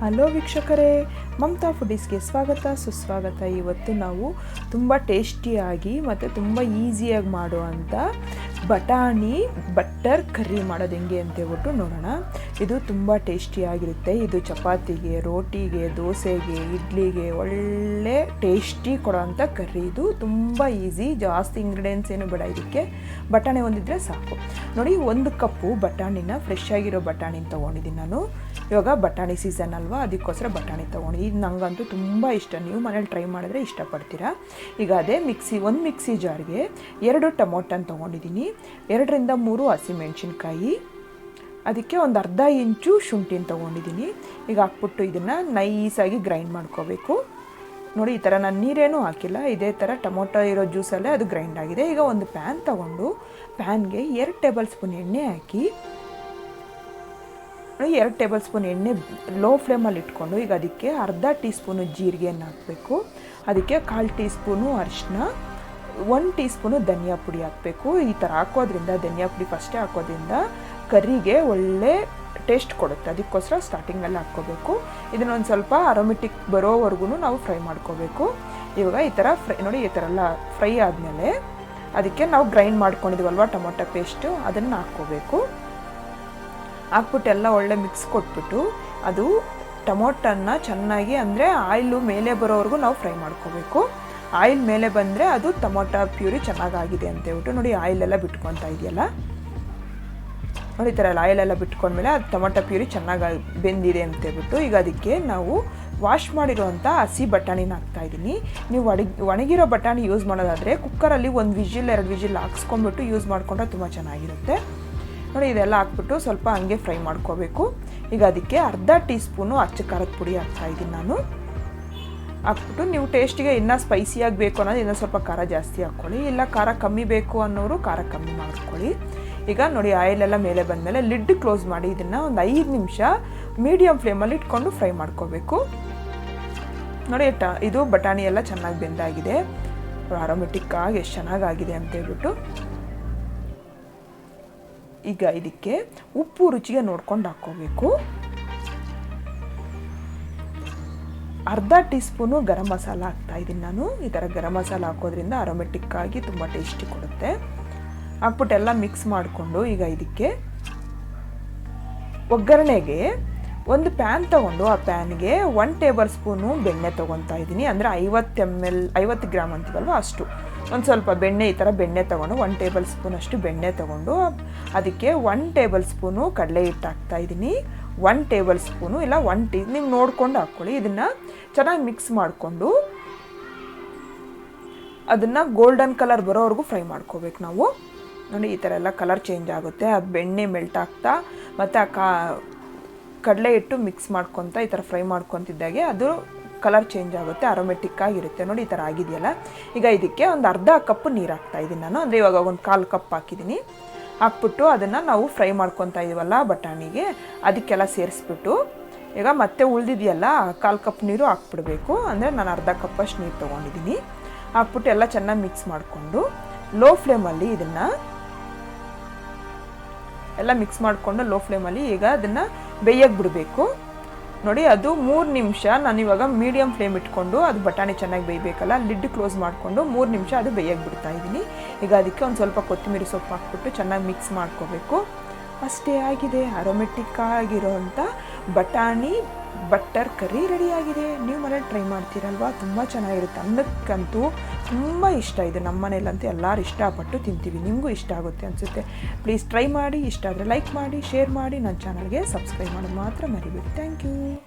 Hello ವೀಕ್ಷಕರೇ, ಮಮತಾ ಫುಡೀಸ್ಗೆ ಸ್ವಾಗತ ಸುಸ್ವಾಗತ. ಇವತ್ತು ನಾವು ತುಂಬ ಟೇಸ್ಟಿಯಾಗಿ ಮತ್ತು ತುಂಬ ಈಸಿಯಾಗಿ ಮಾಡುವಂಥ ಬಟಾಣಿ ಬಟರ್ ಕರ್ರಿ ಮಾಡೋದು ಹೆಂಗೆ ಅಂತ ಹೇಳ್ಬಿಟ್ಟು ನೋಡೋಣ. ಇದು ತುಂಬ ಟೇಸ್ಟಿಯಾಗಿರುತ್ತೆ. ಇದು ಚಪಾತಿಗೆ, ರೋಟಿಗೆ, ದೋಸೆಗೆ, ಇಡ್ಲಿಗೆ ಒಳ್ಳೆ ಟೇಸ್ಟಿ ಕೊಡೋವಂಥ ಕರ್ರಿ. ಇದು ತುಂಬ ಈಸಿ, ಜಾಸ್ತಿ ಇಂಗ್ರೀಡಿಯೆಂಟ್ಸ್ ಏನು ಬೇಡ. ಇದಕ್ಕೆ ಬಟಾಣಿ ಒಂದಿದ್ರೆ ಸಾಕು. ನೋಡಿ, 1 ಕಪ್ಪು ಬಟಾಣಿನ, ಫ್ರೆಶ್ ಆಗಿರೋ ಬಟಾಣಿನ ತೊಗೊಂಡಿದ್ದೀನಿ ನಾನು. ಇವಾಗ ಬಟಾಣಿ ಸೀಸನ್ ಅಲ್ವಾ, ಅದಕ್ಕೋಸ್ಕರ ಬಟಾಣಿ ತೊಗೊಂಡಿದ್ದೀನಿ. ಇದು ನನಗಂತೂ ತುಂಬ ಇಷ್ಟ. ನೀವು ಮನೇಲಿ ಟ್ರೈ ಮಾಡಿದ್ರೆ ಇಷ್ಟಪಡ್ತೀರಾ. ಈಗ ಅದೇ ಒಂದು ಮಿಕ್ಸಿ ಜಾರ್ಗೆ 2 ಟೊಮೊಟೊನ ತೊಗೊಂಡಿದ್ದೀನಿ, 2 ರಿಂದ 3 ಹಸಿಮೆಣ್ಸಿನ್ಕಾಯಿ, ಅದಕ್ಕೆ ಒಂದು ಅರ್ಧ ಇಂಚು ಶುಂಠಿನ ತೊಗೊಂಡಿದ್ದೀನಿ. ಈಗ ಹಾಕ್ಬಿಟ್ಟು ಇದನ್ನು ನೈಸಾಗಿ ಗ್ರೈಂಡ್ ಮಾಡ್ಕೋಬೇಕು. ನೋಡಿ, ಈ ಥರ ನಾನು ನೀರೇನೂ ಹಾಕಿಲ್ಲ, ಇದೇ ಥರ ಟೊಮೊಟೊ ಇರೋ ಜ್ಯೂಸಲ್ಲೇ ಅದು ಗ್ರೈಂಡ್ ಆಗಿದೆ. ಈಗ ಒಂದು ಪ್ಯಾನ್ ತೊಗೊಂಡು ಪ್ಯಾನ್ಗೆ 2 ಟೇಬಲ್ ಸ್ಪೂನ್ ಎಣ್ಣೆ ಹಾಕಿ, 2 ಟೇಬಲ್ ಸ್ಪೂನ್ ಎಣ್ಣೆ ಲೋ ಫ್ಲೇಮಲ್ಲಿ ಇಟ್ಕೊಂಡು ಈಗ ಅದಕ್ಕೆ ಅರ್ಧ ಟೀ ಸ್ಪೂನು ಜೀರಿಗೆಯನ್ನು ಹಾಕಬೇಕು. ಅದಕ್ಕೆ 1/4 ಟೀ ಸ್ಪೂನು ಅರಿಶಿನ, 1 ಟೀ ಸ್ಪೂನು ಧನಿಯಾ ಪುಡಿ ಹಾಕಬೇಕು. ಈ ಥರ ಹಾಕೋದ್ರಿಂದ, ಧನಿಯಾ ಪುಡಿ ಫಸ್ಟೇ ಹಾಕೋದ್ರಿಂದ ಕರ್ರಿಗೆ ಒಳ್ಳೆ ಟೇಸ್ಟ್ ಕೊಡುತ್ತೆ. ಅದಕ್ಕೋಸ್ಕರ ಸ್ಟಾರ್ಟಿಂಗಲ್ಲಿ ಹಾಕ್ಕೋಬೇಕು. ಇದನ್ನೊಂದು ಸ್ವಲ್ಪ ಅರೋಮೆಟಿಕ್ ಬರೋವರೆಗೂ ನಾವು ಫ್ರೈ ಮಾಡ್ಕೋಬೇಕು. ಇವಾಗ ಈ ಥರ ನೋಡಿ, ಈ ಥರ ಎಲ್ಲ ಫ್ರೈ ಆದಮೇಲೆ ಅದಕ್ಕೆ ನಾವು ಗ್ರೈಂಡ್ ಮಾಡ್ಕೊಂಡಿದ್ದೀವಲ್ವ ಟೊಮೊಟೊ ಪೇಸ್ಟು, ಅದನ್ನು ಹಾಕ್ಕೋಬೇಕು. ಹಾಕ್ಬಿಟ್ಟು ಎಲ್ಲ ಒಳ್ಳೆ ಮಿಕ್ಸ್ ಕೊಟ್ಬಿಟ್ಟು ಅದು ಟೊಮೊಟೊನ್ನ ಚೆನ್ನಾಗಿ, ಅಂದರೆ ಆಯಿಲು ಮೇಲೆ ಬರೋವರೆಗೂ ನಾವು ಫ್ರೈ ಮಾಡ್ಕೋಬೇಕು. ಆಯಿಲ್ ಮೇಲೆ ಬಂದರೆ ಅದು ಟೊಮೊಟೊ ಪ್ಯೂರಿ ಚೆನ್ನಾಗಾಗಿದೆ ಅಂತ ಹೇಳ್ಬಿಟ್ಟು. ನೋಡಿ, ಆಯಿಲೆಲ್ಲ ಬಿಟ್ಕೊತಾ ಇದೆಯಲ್ಲ, ನೋಡಿ ಈ ಥರ ಆಯಿಲೆಲ್ಲ ಬಿಟ್ಕೊಂಡ್ಮೇಲೆ ಅದು ಟೊಮೊಟೊ ಪ್ಯೂರಿ ಚೆನ್ನಾಗಿ ಬೆಂದಿದೆ ಅಂತ ಹೇಳ್ಬಿಟ್ಟು ಈಗ ಅದಕ್ಕೆ ನಾವು ವಾಶ್ ಮಾಡಿರೋವಂಥ ಹಸಿ ಬಟಾಣಿನ ಹಾಕ್ತಾಯಿದ್ದೀನಿ. ನೀವು ಒಣಗಿರೋ ಬಟಾಣಿ ಯೂಸ್ ಮಾಡೋದಾದರೆ ಕುಕ್ಕರಲ್ಲಿ 1 ವಿಜಿಲ್ 2 ವಿಜಿಲ್ ಹಾಕ್ಸ್ಕೊಂಡ್ಬಿಟ್ಟು ಯೂಸ್ ಮಾಡಿಕೊಂಡ್ರೆ ತುಂಬ ಚೆನ್ನಾಗಿರುತ್ತೆ. ನೋಡಿ, ಇದೆಲ್ಲ ಹಾಕ್ಬಿಟ್ಟು ಸ್ವಲ್ಪ ಹಂಗೆ ಫ್ರೈ ಮಾಡ್ಕೋಬೇಕು. ಈಗ ಅದಕ್ಕೆ ಅರ್ಧ ಟೀ ಸ್ಪೂನು ಅಚ್ಚ ಖಾರದ ಪುಡಿ ಹಾಕ್ತಾಯಿದ್ದೀನಿ ನಾನು. ಹಾಕ್ಬಿಟ್ಟು ನೀವು ಟೇಸ್ಟಿಗೆ ಇನ್ನೂ ಸ್ಪೈಸಿಯಾಗಿ ಬೇಕು ಅನ್ನೋದು ಇನ್ನೂ ಸ್ವಲ್ಪ ಖಾರ ಜಾಸ್ತಿ ಹಾಕ್ಕೊಳ್ಳಿ, ಇಲ್ಲ ಖಾರ ಕಮ್ಮಿ ಬೇಕು ಅನ್ನೋರು ಖಾರ ಕಮ್ಮಿ ಮಾಡ್ಕೊಳ್ಳಿ. ಈಗ ನೋಡಿ, ಆಯಿಲೆಲ್ಲ ಮೇಲೆ ಬಂದಮೇಲೆ ಲಿಡ್ ಕ್ಲೋಸ್ ಮಾಡಿ ಇದನ್ನು ಒಂದು 5 ನಿಮಿಷ ಮೀಡಿಯಮ್ ಫ್ಲೇಮಲ್ಲಿ ಇಟ್ಕೊಂಡು ಫ್ರೈ ಮಾಡ್ಕೋಬೇಕು. ನೋಡಿ, ಇದು ಬಟಾಣಿ ಎಲ್ಲ ಚೆನ್ನಾಗಿ ಬೆಂದಾಗಿದೆ, ಅರೋಮೆಟಿಕ್ ಆಗಿ ಎಷ್ಟು ಚೆನ್ನಾಗಾಗಿದೆ ಅಂತ ಹೇಳ್ಬಿಟ್ಟು. ಈಗ ಇದಕ್ಕೆ ಉಪ್ಪು ರುಚಿಗೆ ನೋಡ್ಕೊಂಡು ಹಾಕ್ಕೋಬೇಕು. ಅರ್ಧ ಟೀ ಸ್ಪೂನು ಗರಂ ಮಸಾಲ ಹಾಕ್ತಾಯಿದ್ದೀನಿ ನಾನು. ಈ ಥರ ಗರಂ ಮಸಾಲ ಹಾಕೋದ್ರಿಂದ ಅರೋಮೆಟಿಕ್ ಆಗಿ ತುಂಬ ಟೇಸ್ಟಿ ಕೊಡುತ್ತೆ. ಹಾಕ್ಬಿಟ್ಟು ಎಲ್ಲ ಮಿಕ್ಸ್ ಮಾಡಿಕೊಂಡು ಈಗ ಇದಕ್ಕೆ ಒಗ್ಗರಣೆಗೆ ಒಂದು ಪ್ಯಾನ್ ತೊಗೊಂಡು ಆ ಪ್ಯಾನ್ಗೆ 1 ಟೇಬಲ್ ಸ್ಪೂನು ಬೆಣ್ಣೆ ತೊಗೊತಾ ಇದ್ದೀನಿ. ಅಂದರೆ 50 ಗ್ರಾಮ್ ಅಂತೀವಲ್ವ ಅಷ್ಟು, ಒಂದು ಸ್ವಲ್ಪ ಬೆಣ್ಣೆ, ಈ ಥರ ಬೆಣ್ಣೆ ತೊಗೊಂಡು 1 ಟೇಬಲ್ ಸ್ಪೂನ್ ಅಷ್ಟು ಬೆಣ್ಣೆ ತೊಗೊಂಡು ಅದಕ್ಕೆ 1 ಟೇಬಲ್ ಸ್ಪೂನು ಕಡಲೆ ಹಿಟ್ಟು ಹಾಕ್ತಾಯಿದ್ದೀನಿ. 1 ಟೇಬಲ್ ಸ್ಪೂನು ಇಲ್ಲ 1 ನೀವು ನೋಡ್ಕೊಂಡು ಹಾಕ್ಕೊಳ್ಳಿ. ಇದನ್ನು ಚೆನ್ನಾಗಿ ಮಿಕ್ಸ್ ಮಾಡಿಕೊಂಡು ಅದನ್ನು ಗೋಲ್ಡನ್ ಕಲರ್ ಬರೋವರೆಗೂ ಫ್ರೈ ಮಾಡ್ಕೋಬೇಕು ನಾವು. ನೋಡಿ, ಈ ಥರ ಎಲ್ಲ ಕಲರ್ ಚೇಂಜ್ ಆಗುತ್ತೆ. ಆ ಬೆಣ್ಣೆ ಮೆಲ್ಟ್ ಆಗ್ತಾ ಮತ್ತು ಆ ಕಡಲೆ ಹಿಟ್ಟು ಮಿಕ್ಸ್ ಮಾಡ್ಕೊತ ಈ ಥರ ಫ್ರೈ ಮಾಡ್ಕೊತಿದ್ದಾಗೆ ಅದು ಕಲರ್ ಚೇಂಜ್ ಆಗುತ್ತೆ, ಅರೋಮೆಟಿಕ್ ಆಗಿರುತ್ತೆ. ನೋಡಿ, ಈ ಥರ ಆಗಿದೆಯಲ್ಲ. ಈಗ ಇದಕ್ಕೆ ಒಂದು ಅರ್ಧ ಕಪ್ ನೀರು ಹಾಕ್ತಾಯಿದ್ದೀನಿ ನಾನು. ಅಂದರೆ ಇವಾಗ ಒಂದು 1/4 ಕಪ್ ಹಾಕಿದ್ದೀನಿ. ಹಾಕ್ಬಿಟ್ಟು ಅದನ್ನು ನಾವು ಫ್ರೈ ಮಾಡ್ಕೊತಾ ಇದೀವಲ್ಲ ಬಟಾಣಿಗೆ, ಅದಕ್ಕೆಲ್ಲ ಸೇರಿಸ್ಬಿಟ್ಟು ಈಗ ಮತ್ತೆ ಉಳಿದಿದೆಯಲ್ಲ 1/4 ಕಪ್ ನೀರು ಹಾಕ್ಬಿಡ್ಬೇಕು. ಅಂದರೆ ನಾನು ಅರ್ಧ ಕಪ್ಪಷ್ಟು ನೀರು ತೊಗೊಂಡಿದ್ದೀನಿ. ಹಾಕ್ಬಿಟ್ಟು ಎಲ್ಲ ಚೆನ್ನಾಗಿ ಮಿಕ್ಸ್ ಮಾಡಿಕೊಂಡು ಲೋ ಫ್ಲೇಮಲ್ಲಿ ಇದನ್ನು ಎಲ್ಲ ಮಿಕ್ಸ್ ಮಾಡಿಕೊಂಡು ಲೋ ಫ್ಲೇಮಲ್ಲಿ ಈಗ ಅದನ್ನು ಬೇಯಕ್ಕೆ ಬಿಡಬೇಕು. ನೋಡಿ, ಅದು 3 ನಿಮಿಷ ನಾನು ಇವಾಗ ಮೀಡಿಯಮ್ ಫ್ಲೇಮ್ ಇಟ್ಕೊಂಡು ಅದು ಬಟಾಣಿ ಚೆನ್ನಾಗಿ ಬೇಯಬೇಕಲ್ಲ, ಲಿಡ್ ಕ್ಲೋಸ್ ಮಾಡಿಕೊಂಡು 3 ನಿಮಿಷ ಅದು ಬೇಯಕ್ಕೆ ಬಿಡ್ತಾ ಇದ್ದೀನಿ. ಈಗ ಅದಕ್ಕೆ ಒಂದು ಸ್ವಲ್ಪ ಕೊತ್ತಂಬರಿ ಸೊಪ್ಪು ಹಾಕ್ಬಿಟ್ಟು ಚೆನ್ನಾಗಿ ಮಿಕ್ಸ್ ಮಾಡ್ಕೋಬೇಕು. ಅಷ್ಟೇ ಆಗಿದೆ, ಅರೋಮೆಟಿಕ್ ಆಗಿರೋವಂಥ ಬಟಾಣಿ ಬಟರ್ ಕರ್ರಿ ರೆಡಿಯಾಗಿದೆ. ನೀವು ಮನೇಲಿ ಟ್ರೈ ಮಾಡ್ತೀರಲ್ವ, ತುಂಬ ಚೆನ್ನಾಗಿರುತ್ತೆ. ಅನ್ನಕ್ಕಂತೂ ತುಂಬ ಇಷ್ಟ. ಇದು ನಮ್ಮ ಮನೇಲಂತೂ ಎಲ್ಲರೂ ಇಷ್ಟಪಟ್ಟು ತಿಂತೀವಿ. ನಿಮಗೂ ಇಷ್ಟ ಆಗುತ್ತೆ ಅನಿಸುತ್ತೆ. ಪ್ಲೀಸ್ ಟ್ರೈ ಮಾಡಿ. ಇಷ್ಟ ಆದರೆ ಲೈಕ್ ಮಾಡಿ, ಶೇರ್ ಮಾಡಿ, ನನ್ನ ಚಾನಲ್ಗೆ ಸಬ್ಸ್ಕ್ರೈಬ್ ಮಾಡೋದು ಮಾತ್ರ ಮರಿಬೇಡಿ. Thank you.